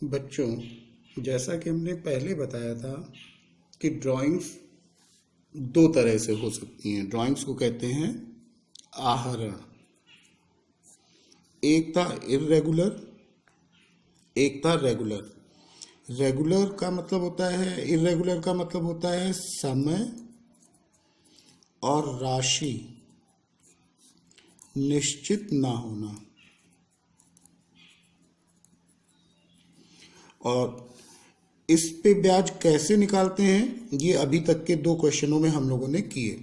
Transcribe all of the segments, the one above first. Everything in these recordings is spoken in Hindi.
बच्चों, जैसा कि हमने पहले बताया था कि ड्राइंग्स दो तरह से हो सकती हैं। ड्राइंग्स को कहते हैं आहरण। एक था इर्रेगुलर, एक था रेगुलर। रेगुलर का मतलब होता है, इर्रेगुलर का मतलब होता है समय और राशि निश्चित ना होना। और इस पे ब्याज कैसे निकालते हैं, ये अभी तक के दो क्वेश्चनों में हम लोगों ने किए।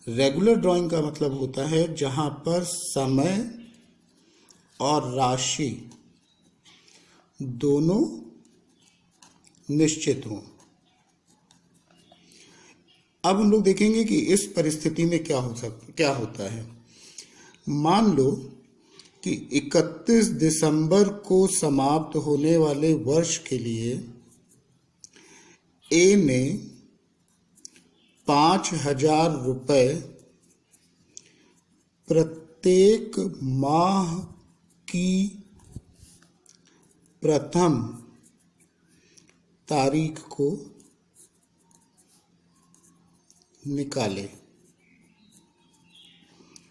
रेगुलर ड्राइंग का मतलब होता है जहां पर समय और राशि दोनों निश्चित हों। अब हम लोग देखेंगे कि इस परिस्थिति में क्या होता है। मान लो कि 31 दिसंबर को समाप्त होने वाले वर्ष के लिए ए ने 5,000 रुपये प्रत्येक माह की प्रथम तारीख को निकाले।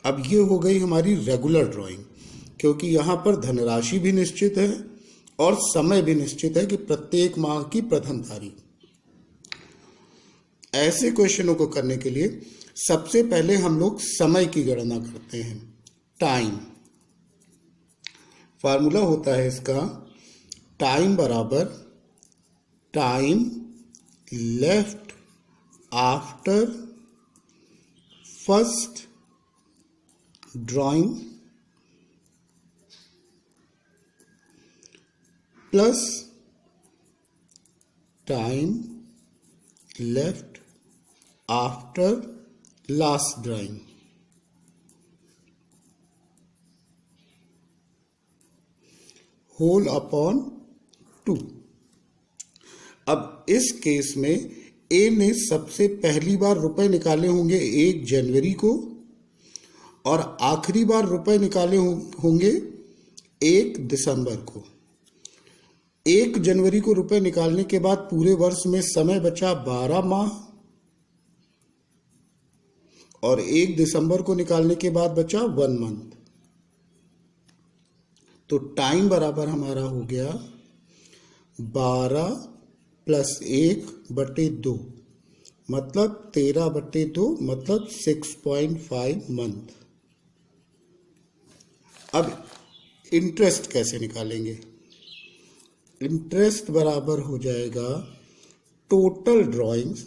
अब ये हो गई हमारी रेगुलर ड्राइंग, क्योंकि यहाँ पर धनराशि भी निश्चित है और समय भी निश्चित है कि प्रत्येक माह की प्रथम तारीख। ऐसे क्वेश्चनों को करने के लिए सबसे पहले हम लोग समय की गणना करते हैं। टाइम फार्मूला होता है इसका, टाइम बराबर time left after first drawing plus time left after last drawing. Whole upon 2। अब इस केस में ए ने सबसे पहली बार रुपए निकाले होंगे 1 जनवरी को और आखिरी बार रुपए निकाले होंगे 1 दिसंबर को। 1 जनवरी को रुपए निकालने के बाद पूरे वर्ष में समय बचा 12 माह और 1 दिसंबर को निकालने के बाद बचा 1 मंथ। तो टाइम बराबर हमारा हो गया 12 + 1/2, मतलब 13/2, मतलब 6.5 मंथ। अब इंटरेस्ट कैसे निकालेंगे? इंटरेस्ट बराबर हो जाएगा total drawings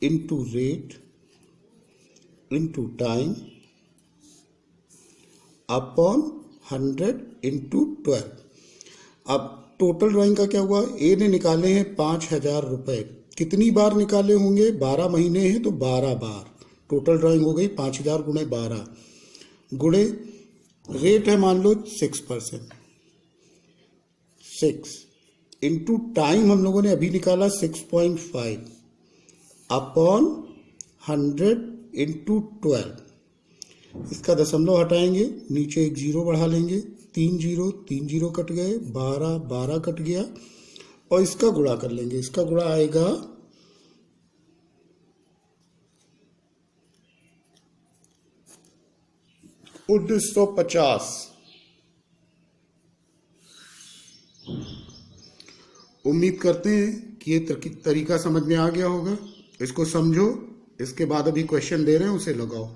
into rate into time upon 100 into 12। अब टोटल ड्राइंग का क्या हुआ? ए ने निकाले हैं 5,000 रुपये। कितनी बार निकाले होंगे? 12 महीने हैं तो 12 बार। टोटल ड्राइंग हो गई 5,000 × 12 गुणे रेट है मान लो 6%। 6 इंटू टाइम हम लोगों ने अभी निकाला 6.5 अपॉन 100 इंटू 12। इसका दशमलव हटाएंगे, नीचे एक 0 बढ़ा लेंगे, 3 0 कट गए, 12 कट गया और इसका गुणा कर लेंगे। इसका गुणा आएगा 1950। उम्मीद करते हैं कि ये तरीका समझ में आ गया होगा। इसको समझो, इसके बाद अभी क्वेश्चन दे रहे हैं उसे लगाओ।